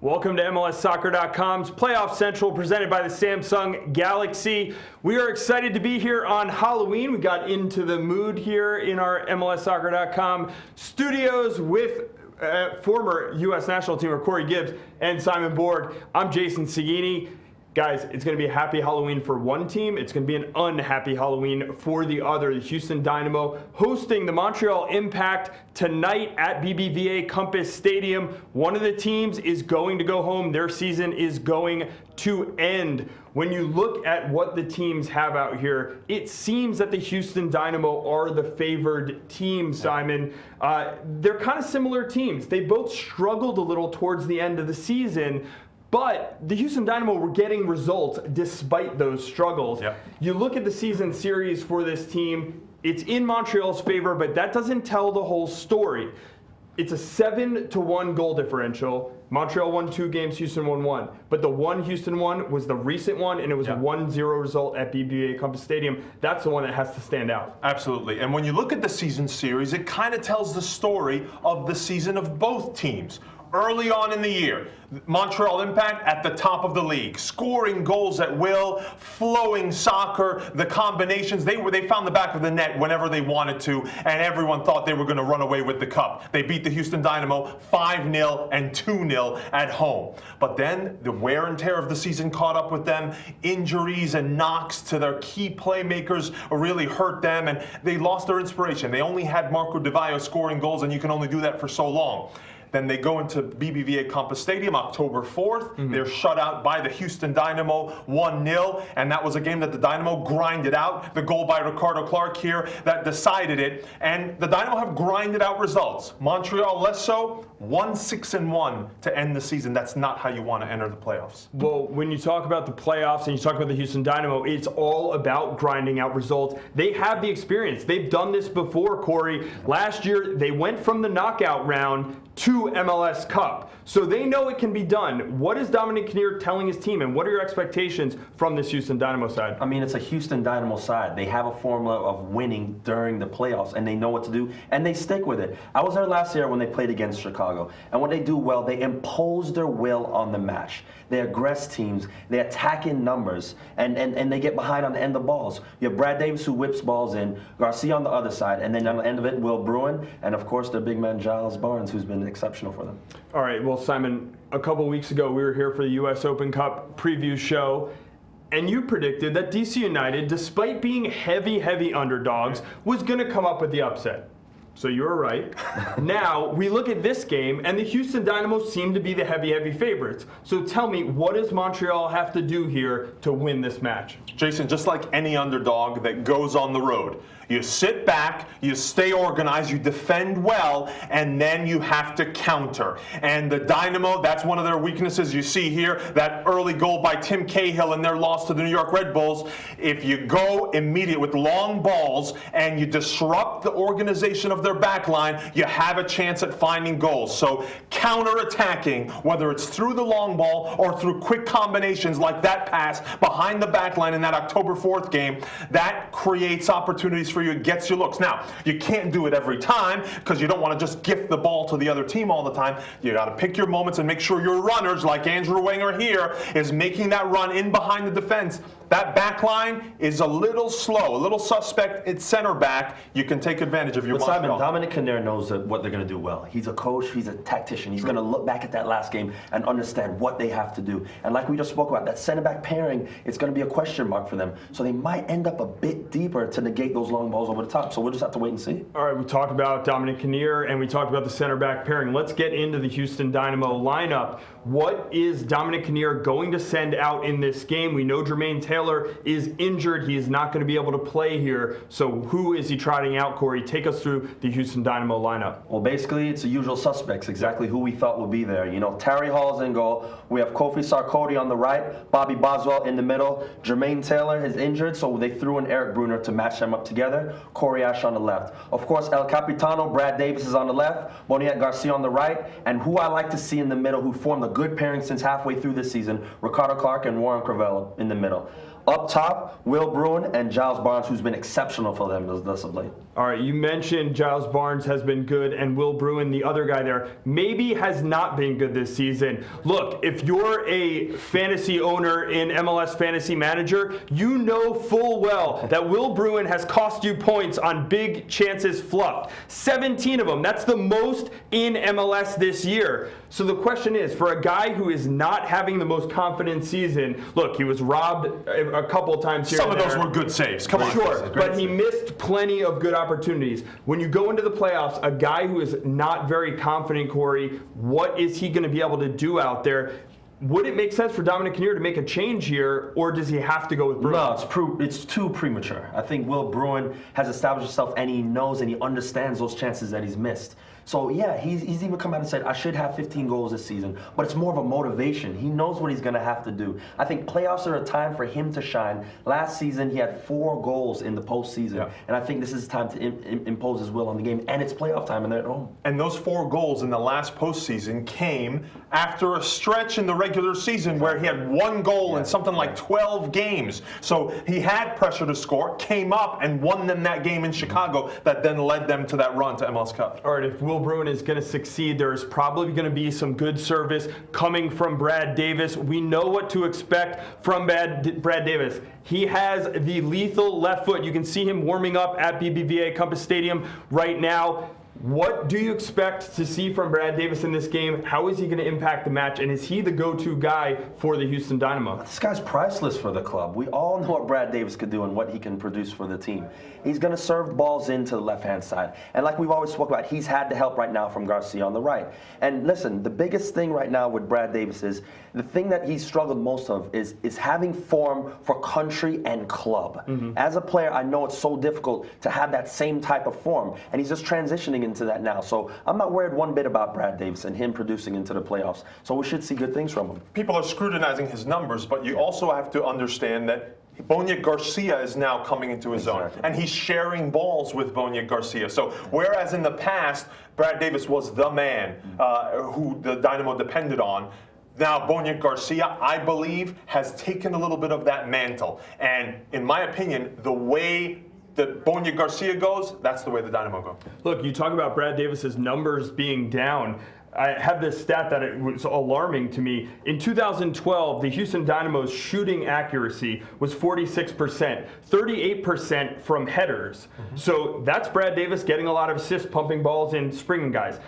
Welcome to MLSsoccer.com's Playoff Central presented by the Samsung Galaxy. We are excited to be here on Halloween. We got into the mood here in our MLSsoccer.com studios with former U.S. national teamer Corey Gibbs and Simon Borg. I'm Jason Seguini. Guys, it's going to be a happy Halloween for one team. It's going to be an unhappy Halloween for the other. The Houston Dynamo hosting the Montreal Impact tonight at BBVA Compass Stadium. One of the teams is going to go home. Their season is going to end. When you look at what the teams have out here, it seems that the Houston Dynamo are the favored team, Simon. They're kind of similar teams. They both struggled a little towards the end of the season, but the Houston Dynamo were getting results despite those struggles. Yep. You look at the season series for this team, it's in Montreal's favor, but that doesn't tell the whole story. It's a 7-1 goal differential. Montreal won 2 games, Houston won 1. But the one Houston won was the recent one, and it was a 1-0 result at BBVA Compass Stadium. That's the one that has to stand out. Absolutely. And when you look at the season series, it kind of tells the story of the season of both teams. Early on in the year, Montreal Impact at the top of the league, scoring goals at will, flowing soccer, the combinations. They found the back of the net whenever they wanted to, and everyone thought they were going to run away with the cup. They beat the Houston Dynamo 5-0 and 2-0 at home. But then the wear and tear of the season caught up with them. Injuries and knocks to their key playmakers really hurt them, and they lost their inspiration. They only had Marco Di Vaio scoring goals, and you can only do that for so long. Then they go into BBVA Compass Stadium October 4th. They're shut out by the Houston Dynamo 1-0, and that was a game that the Dynamo grinded out. The goal by Ricardo Clark here that decided it, and the Dynamo have grinded out results. Montreal less so, 1-6-1 to end the season. That's not how you want to enter the playoffs. Well, when you talk about the playoffs and you talk about the Houston Dynamo, it's all about grinding out results. They have the experience. They've done this before, Corey. Last year, they went from the knockout round to MLS Cup. So they know it can be done. What is Dominic Kinnear telling his team, and what are your expectations from this Houston Dynamo side? I mean, it's a Houston Dynamo side. They have a formula of winning during the playoffs, and they know what to do, and they stick with it. I was there last year when they played against Chicago, and what they do well, they impose their will on the match. They aggress teams, they attack in numbers, and they get behind on the end of balls. You have Brad Davis who whips balls in, Garcia on the other side, and then on the end of it, Will Bruin, and of course their big man Giles Barnes, who's been exceptional for them. All right, well, Simon, a couple weeks ago we were here for the U.S. Open Cup preview show, and you predicted that DC United, despite being heavy underdogs, was going to come up with the upset. So you were right. Now, we look at this game, and the Houston Dynamo seem to be the heavy favorites. So tell me, what does Montreal have to do here to win this match? Jason, just like any underdog that goes on the road, you sit back, you stay organized, you defend well, and then you have to counter. And the Dynamo, that's one of their weaknesses. You see here that early goal by Tim Cahill in their loss to the New York Red Bulls. If you go immediate with long balls and you disrupt the organization of their back line, you have a chance at finding goals. So counter-attacking, whether it's through the long ball or through quick combinations like that pass behind the back line in that October 4th game, that creates opportunities for you. It gets you looks. Now, you can't do it every time because you don't want to just gift the ball to the other team all the time. You got to pick your moments and make sure your runners, like Andrew Wenger here, is making that run in behind the defense. That back line is a little slow, a little suspect. It's center back. You can take advantage of your Montreal. Simon, Dominic Kinnear knows what they're going to do well. He's a coach. He's a tactician. He's going to look back at that last game and understand what they have to do. And like we just spoke about, that center back pairing, it's going to be a question mark for them. So they might end up a bit deeper to negate those long balls over the top. So we'll just have to wait and see. All right, we talked about Dominic Kinnear and we talked about the center back pairing. Let's get into the Houston Dynamo lineup. What is Dominic Kinnear going to send out in this game? We know Jermaine Taylor is injured. He is not going to be able to play here. So who is he trotting out, Corey? Take us through the Houston Dynamo lineup. Well, basically, it's the usual suspects, exactly who we thought would be there. You know, Terry Hall's in goal. We have Kofi Sarkodie on the right, Bobby Boswell in the middle. Jermaine Taylor is injured, so they threw in Eric Bruner to match them up together. Corey Ash on the left. Of course, El Capitano, Brad Davis is on the left. Boniek Garcia on the right. And who I like to see in the middle, who formed the good pairing since halfway through this season. Ricardo Clark and Warren Crevello in the middle. Up top, Will Bruin and Giles Barnes, who's been exceptional for them thus of late. All right, you mentioned Giles Barnes has been good, and Will Bruin, the other guy there, maybe has not been good this season. Look, if you're a fantasy owner in MLS Fantasy Manager, you know full well that Will Bruin has cost you points on big chances fluffed. 17 of them. That's the most in MLS this year. So the question is, for a guy who is not having the most confident season, look, he was robbed a couple of times here. Some of those were good saves. Come on. Sure, but he missed plenty of good opportunities. When you go into the playoffs, a guy who is not very confident, Corey, what is he going to be able to do out there? Would it make sense for Dominic Kinnear to make a change here, or does he have to go with Bruin? No, it's too premature. I think Will Bruin has established himself, and he knows and he understands those chances that he's missed. So, yeah, he's even come out and said, I should have 15 goals this season, but it's more of a motivation. He knows what he's going to have to do. I think playoffs are a time for him to shine. Last season, he had 4 goals in the postseason, and I think this is time to impose his will on the game, and it's playoff time, and they're at home. And those 4 goals in the last postseason came after a stretch in the regular season where he had 1 goal in something like 12 games. So he had pressure to score, came up, and won them that game in Chicago that then led them to that run to MLS Cup. All right, if Will Bruin is going to succeed, there's probably going to be some good service coming from Brad Davis. We know what to expect from Brad Davis. He has the lethal left foot. You can see him warming up at BBVA Compass Stadium right now. What do you expect to see from Brad Davis in this game? How is he going to impact the match? And is he the go-to guy for the Houston Dynamo? This guy's priceless for the club. We all know what Brad Davis could do and what he can produce for the team. He's going to serve balls into the left-hand side. And like we've always spoke about, he's had the help right now from Garcia on the right. And listen, the biggest thing right now with Brad Davis is the thing that he's struggled most of is having form for country and club. As a player, I know it's so difficult to have that same type of form. And he's just transitioning into that now. So I'm not worried one bit about Brad Davis and him producing into the playoffs. So we should see good things from him. People are scrutinizing his numbers, but you also have to understand that Boniek Garcia is now coming into his own, and he's sharing balls with Boniek Garcia. So whereas in the past, Brad Davis was the man who the Dynamo depended on, now Boniek Garcia, I believe, has taken a little bit of that mantle. And in my opinion, the way that Boniek Garcia goes, that's the way the Dynamo go. Look, you talk about Brad Davis's numbers being down. I have this stat that it was alarming to me. In 2012, the Houston Dynamo's shooting accuracy was 46%, 38% from headers. So that's Brad Davis getting a lot of assists, pumping balls, and springing guys.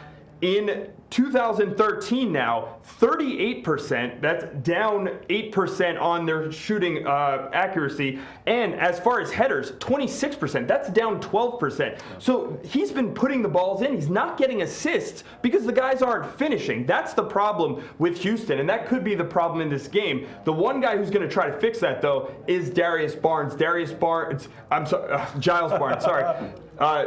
In 2013 now, 38%, that's down 8% on their shooting accuracy. And as far as headers, 26%, that's down 12%. So he's been putting the balls in. He's not getting assists because the guys aren't finishing. That's the problem with Houston, and that could be the problem in this game. The one guy who's going to try to fix that, though, is Giles Barnes, sorry.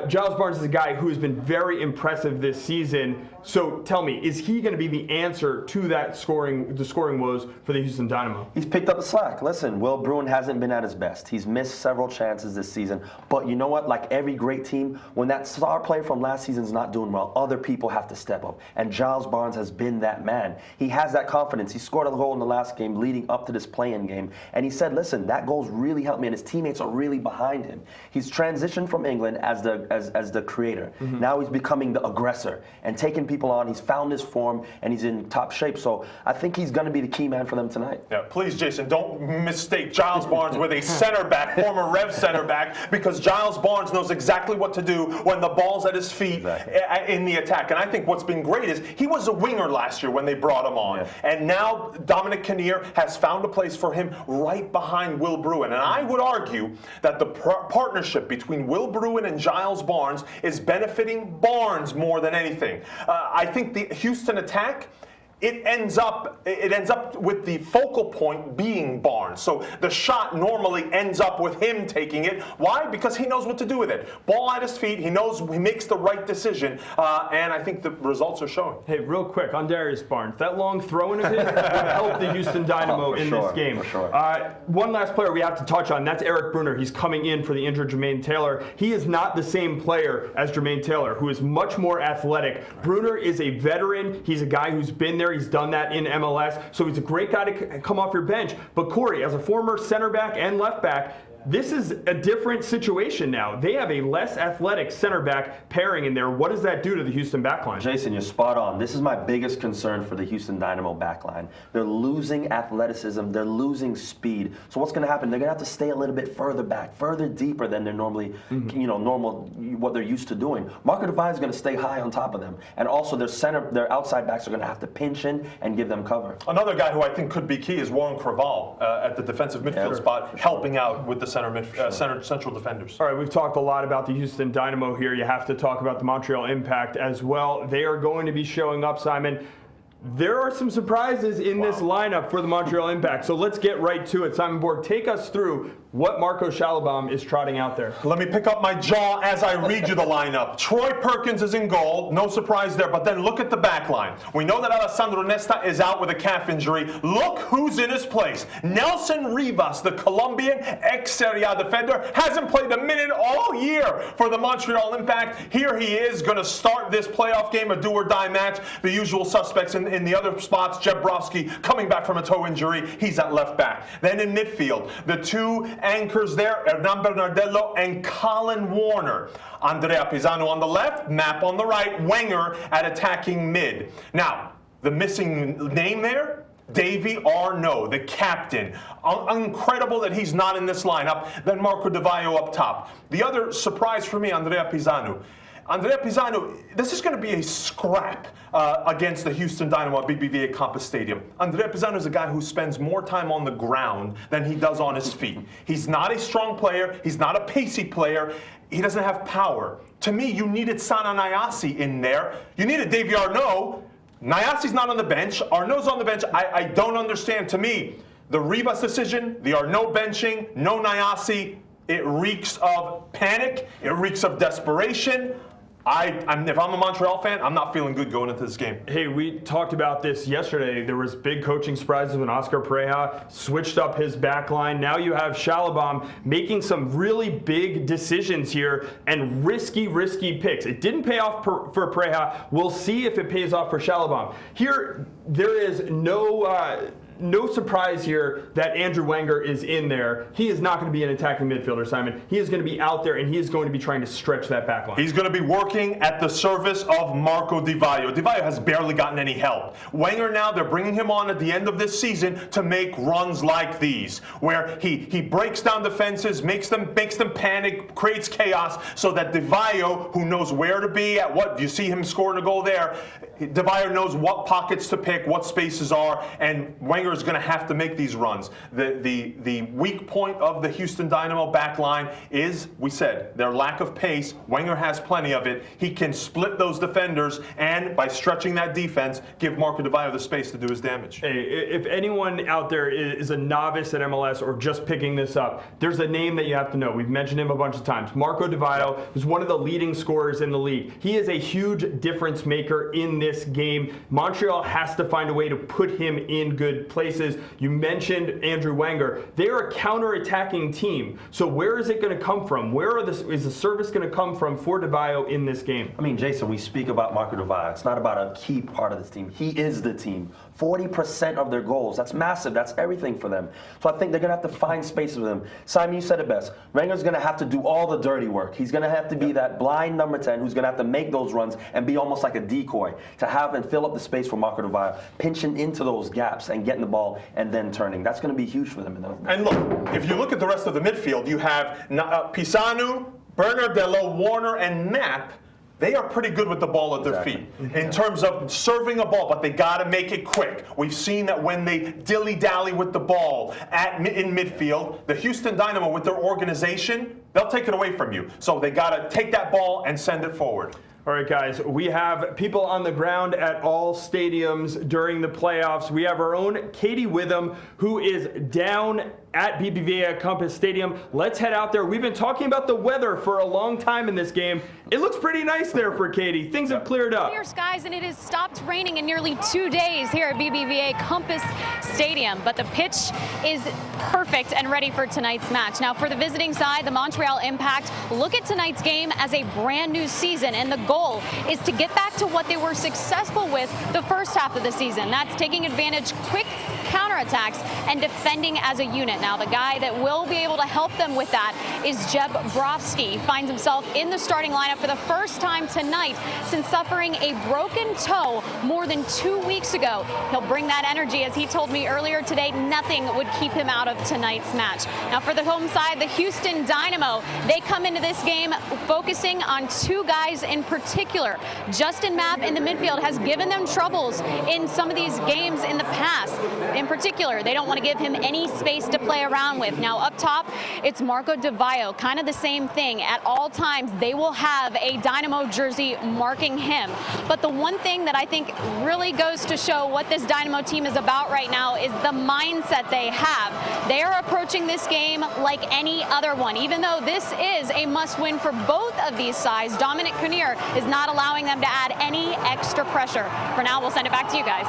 Giles Barnes is a guy who has been very impressive this season. So tell me, is he going to be the answer to the scoring woes for the Houston Dynamo? He's picked up the slack. Listen, Will Bruin hasn't been at his best. He's missed several chances this season. But you know what? Like every great team, when that star player from last season's not doing well, other people have to step up. And Giles Barnes has been that man. He has that confidence. He scored a goal in the last game leading up to this play-in game. And he said, listen, that goal's really helped me, and his teammates are really behind him. He's transitioned from England as the creator. Now he's becoming the aggressor and taking people on. He's found his form, and he's in top shape. So I think he's going to be the key man for them tonight. Yeah, please, Jason, don't mistake Giles Barnes with a center back, former Rev center back, because Giles Barnes knows exactly what to do when the ball's at his feet in the attack. And I think what's been great is he was a winger last year when they brought him on. And now Dominic Kinnear has found a place for him right behind Will Bruin. And I would argue that the partnership between Will Bruin and Giles Barnes is benefiting Barnes more than anything. I think the Houston attack, it ends up with the focal point being Barnes. So the shot normally ends up with him taking it. Why? Because he knows what to do with it. Ball at his feet, he makes the right decision, and I think the results are showing. Hey, real quick, on Darius Barnes, that long throw-in of his would help the Houston Dynamo this game. For sure. One last player we have to touch on, that's Eric Bruner. He's coming in for the injured Jermaine Taylor. He is not the same player as Jermaine Taylor, who is much more athletic. Bruner is a veteran. He's a guy who's been there. there. He's done that in MLS, so he's a great guy to come off your bench. But Corey, as a former center back and left back, this is a different situation now. They have a less athletic center back pairing in there. What does that do to the Houston backline? Jason, you're spot on. This is my biggest concern for the Houston Dynamo backline. They're losing athleticism. They're losing speed. So what's going to happen? They're going to have to stay a little bit further back, further deeper than they're normally, what they're used to doing. Marco Divine is going to stay high on top of them. And also their outside backs are going to have to pinch in and give them cover. Another guy who I think could be key is Warren Creval at the defensive midfield spot, helping out with the central defenders. All right, we've talked a lot about the Houston Dynamo here. You have to talk about the Montreal Impact as well. They are going to be showing up, Simon. There are some surprises in this lineup for the Montreal Impact, so let's get right to it. Simon Borg, take us through what Marco Schalabam is trotting out there. Let me pick up my jaw as I read you the lineup. Troy Perkins is in goal, no surprise there, but then look at the back line. We know that Alessandro Nesta is out with a calf injury. Look who's in his place. Nelson Rivas, the Colombian ex-Serie A defender, hasn't played a minute all year for the Montreal Impact. Here he is going to start this playoff game, a do-or-die match. The usual suspects in the other spots, Jabrowski coming back from a toe injury, he's at left back. Then in midfield, the two anchors there, Hernan Bernardello and Colin Warner. Andrea Pisano on the left, Map on the right, Wenger at attacking mid. Now, the missing name there, Davy Arnaud, the captain. Incredible that he's not in this lineup. Then Marco Di Vaio up top. The other surprise for me, Andrea Pisano. Andrea Pisano, this is going to be a scrap against the Houston Dynamo at BBVA Compass Stadium. Andrea Pisano is a guy who spends more time on the ground than he does on his feet. He's not a strong player. He's not a pacey player. He doesn't have power. To me, you needed Sana Nyasi in there. You needed Davy Arnaud. Nyasi's not on the bench. Arnaud's on the bench. I don't understand. To me, the Rivas decision, the Arnaud benching, no Nyasi, it reeks of panic. It reeks of desperation. If I'm a Montreal fan, I'm not feeling good going into this game. Hey, we talked about this yesterday. There was big coaching surprises when Oscar Pareja switched up his back line. Now you have Schalabam making some really big decisions here and risky picks. It didn't pay off for Pareja. We'll see if it pays off for Schalabam. Here, there is no surprise here that Andrew Wenger is in there. He is not going to be an attacking midfielder, Simon. He is going to be out there, and he is going to be trying to stretch that back line. He's going to be working at the service of Marco Di Vaio. Di Vaio has barely gotten any help. Wenger now, they're bringing him on at the end of this season to make runs like these, where he breaks down defenses, makes them panic, creates chaos, so that Di Vaio, who knows where to be, at what, you see him scoring a goal there, Di Vaio knows what pockets to pick, what spaces are, and Wenger is going to have to make these runs. The weak point of the Houston Dynamo back line is, we said, their lack of pace. Wenger has plenty of it. He can split those defenders, and by stretching that defense, give Marco Di Vaio the space to do his damage. Hey, if anyone out there is a novice at MLS or just picking this up, there's a name that you have to know. We've mentioned him a bunch of times. Marco Di Vaio was one of the leading scorers in the league. He is a huge difference maker in this game. Montreal has to find a way to put him in good places. You mentioned Andrew Wenger. They're a counter-attacking team. So where is it going to come from? Is the service going to come from for Di Vaio in this game? I mean, Jason, we speak about Marco Di Vaio. It's not about a key part of this team. He is the team. 40% of their goals. That's massive. That's everything for them. So I think they're going to have to find spaces with him. Simon, you said it best. Wenger's going to have to do all the dirty work. He's going to have to be that blind number 10 who's going to have to make those runs and be almost like a decoy to have and fill up the space for Marco Di Vaio, pinching into those gaps and getting the ball and then turning. That's going to be huge for them. And look, if you look at the rest of the midfield, you have Pisano, Bernardello, Warner, and Map. They are pretty good with the ball at their feet in terms of serving a ball, but they got to make it quick. We've seen that when they dilly-dally with the ball in midfield, the Houston Dynamo, with their organization, they'll take it away from you. So they got to take that ball and send it forward. All right, guys, we have people on the ground at all stadiums during the playoffs. We have our own Katie Witham, who is down at BBVA Compass Stadium. Let's head out there. We've been talking about the weather for a long time in this game. It looks pretty nice there for Katie. Things have cleared up. Clear skies, and it has stopped raining in nearly 2 days here at BBVA Compass Stadium. But the pitch is perfect and ready for tonight's match. Now, for the visiting side, the Montreal Impact look at tonight's game as a brand new season, and the goal is to get back to what they were successful with the first half of the season. That's taking advantage, quick counterattacks, and defending as a unit. Now, the guy that will be able to help them with that is Jeb Brofsky. He finds himself in the starting lineup for the first time tonight since suffering a broken toe more than 2 weeks ago. He'll bring that energy. As he told me earlier today, nothing would keep him out of tonight's match. Now, for the home side, the Houston Dynamo, they come into this game focusing on two guys in particular. Justin Mapp in the midfield has given them troubles in some of these games in the past. In particular, they don't want to give him any space to play around with. Now, up top, it's Marco Di Vaio, kind of the same thing. At all times, they will have a Dynamo jersey marking him. But the one thing that I think really goes to show what this Dynamo team is about right now is the mindset they have. They are approaching this game like any other one. Even though this is a must-win for both of these sides, Dominic Cunier is not allowing them to add any extra pressure. For now, we'll send it back to you guys.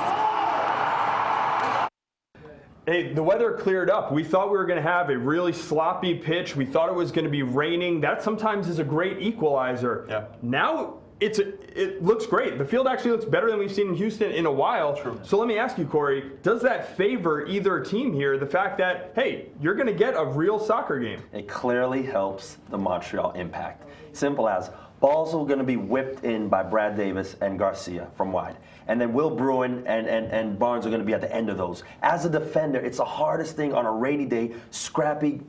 Hey, the weather cleared up. We thought we were going to have a really sloppy pitch. We thought it was going to be raining. That sometimes is a great equalizer. Yeah. Now it looks great. The field actually looks better than we've seen in Houston in a while. True. So let me ask you, Corey, does that favor either team here? The fact that, hey, you're going to get a real soccer game. It clearly helps the Montreal Impact. Simple as balls are going to be whipped in by Brad Davis and Garcia from wide. And then Will Bruin and Barnes are going to be at the end of those. As a defender, it's the hardest thing on a rainy day, scrappy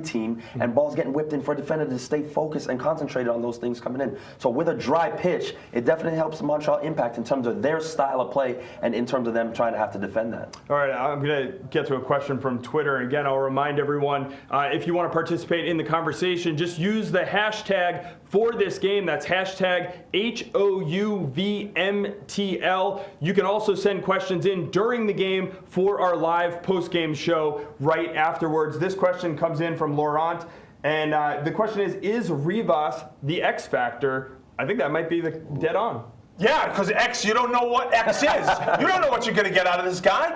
team, and balls getting whipped in for a defender to stay focused and concentrated on those things coming in. So with a dry pitch, it definitely helps the Montreal Impact in terms of their style of play and in terms of them trying to have to defend that. All right, I'm going to get to a question from Twitter. And again, I'll remind everyone, if you want to participate in the conversation, just use the hashtag for this game. That's hashtag HOUVMTL. You can also send questions in during the game for our live post-game show right afterwards. This question comes in from Laurent, and the question is Rivas the X factor? I think that might be the dead on. Yeah, because X, you don't know what X is. You don't know what you're going to get out of this guy.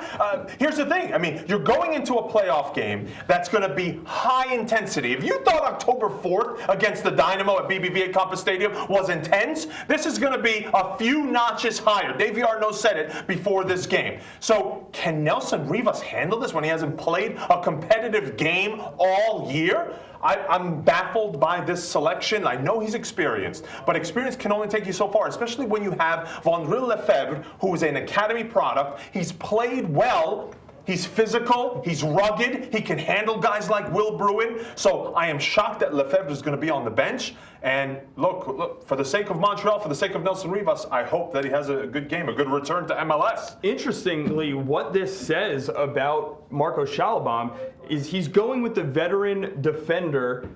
Here's the thing. I mean, you're going into a playoff game that's going to be high intensity. If you thought October 4th against the Dynamo at BBVA Compass Stadium was intense, this is going to be a few notches higher. Dave Yarno said it before this game. So can Nelson Rivas handle this when he hasn't played a competitive game all year? I'm baffled by this selection. I know he's experienced, but experience can only take you so far, especially when you have Vondril Lefebvre, who is an academy product. He's played well. He's physical, he's rugged, he can handle guys like Will Bruin. So I am shocked that Lefebvre is going to be on the bench. And look, for the sake of Montreal, for the sake of Nelson Rivas, I hope that he has a good game, a good return to MLS. Interestingly, what this says about Marco Schalabam is he's going with the veteran defender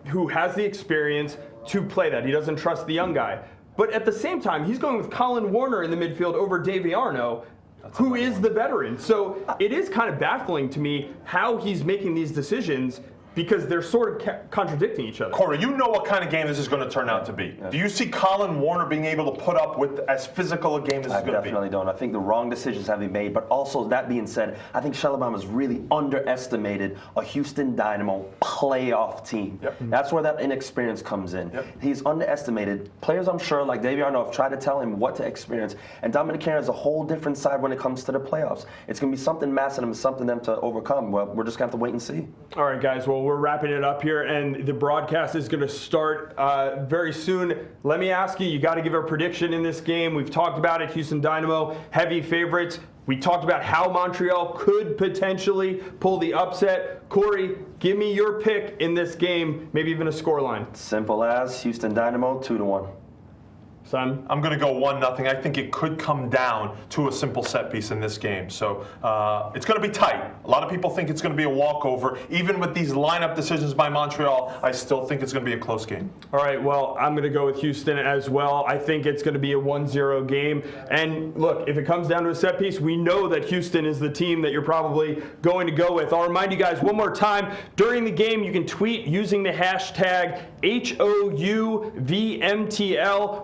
who has the experience to play that. He doesn't trust the young guy. But at the same time, he's going with Colin Warner in the midfield over Davy Arno, who is the veteran. So it is kind of baffling to me how he's making these decisions because they're sort of contradicting each other. Corey, you know what kind of game this is going to turn out to be. Yeah. Do you see Colin Warner being able to put up with as physical a game as it's going to be? I definitely don't. I think the wrong decisions have been made, but also that being said, I think Schalabam has really underestimated a Houston Dynamo playoff team. Yep. That's where that inexperience comes in. Yep. He's underestimated. Players, I'm sure, like Davy Arno, have tried to tell him what to experience, and Dominic Cunier has a whole different side when it comes to the playoffs. It's going to be something massive and something them to overcome. Well, we're just going to have to wait and see. All right, guys. Well, we're wrapping it up here, and the broadcast is going to start very soon. Let me ask you, you got to give a prediction in this game. We've talked about it, Houston Dynamo, heavy favorites. We talked about how Montreal could potentially pull the upset. Corey, give me your pick in this game, maybe even a scoreline. Simple as Houston Dynamo 2-1. Simon? I'm going to go 1-0. I think it could come down to a simple set piece in this game. So it's going to be tight. A lot of people think it's going to be a walkover. Even with these lineup decisions by Montreal, I still think it's going to be a close game. All right, well, I'm going to go with Houston as well. I think it's going to be a 1-0 game. And look, if it comes down to a set piece, we know that Houston is the team that you're probably going to go with. I'll remind you guys one more time, during the game, you can tweet using the hashtag HOUVMTL.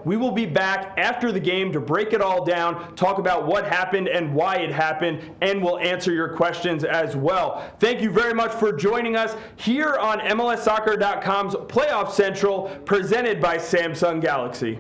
We will be back after the game to break it all down, talk about what happened and why it happened, and we'll answer your questions as well. Thank you very much for joining us here on MLSsoccer.com's Playoff Central, presented by Samsung Galaxy.